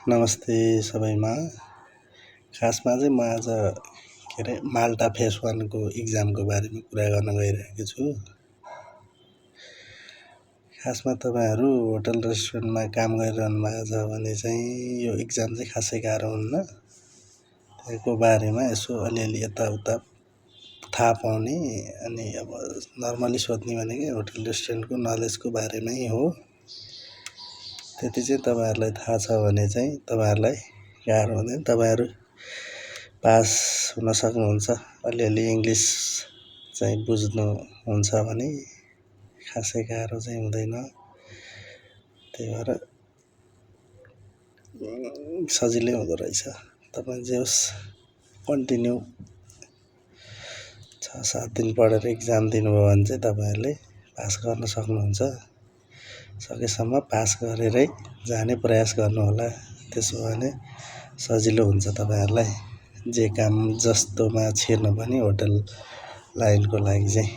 नमस्ते सबैमा। खासमा चाहिँ म आज माल्टा फेज 1 को इक्जामको बारेमा कुरा गर्न गइरहेको छु। खासमा तपाईहरु होटल रेस्टुरेन्टमा काम गरिरहनु भएको छ भने चाहिँ यो इक्जाम चाहिँ खासै गाह्रो हुन्न। त्यसको बारेमा यसो अलिअलि यताउता थाहा पाउने अनि अब नर्मली सोध्ने भनेकै होटल रेस्टुरेन्टको नलेजको बारेमै हो। त्यति चाहिँ तपाईहरुलाई थाहा छ भने चाहिँ तपाईहरुलाई गाह्रो हुँदैन। तपाईहरु पास हुन सक्नुहुन्छ। अलिअलि इंग्लिश चाहिँ बुझ्नु हुन्छ भने खासै गाह्रो चाहिँ हुँदैन। त्यही भएर सजिलै हुँदो रहेछ। तपाई जे होस् कन्टिन्यू 6-7 दिन पढेर इक्जाम दिनुभयो भने चाहिँ तपाईहरुले पास गर्न सक्नुहुन्छ। सकेसम्म पास गरेरै जाने प्रयास गर्नु होला। त्यसो भने सजिलो हुन्छ तपाईहरुलाई। जे काम जस्तोमा छिर्नु पनि होटल लाइनको लागि चाहिँ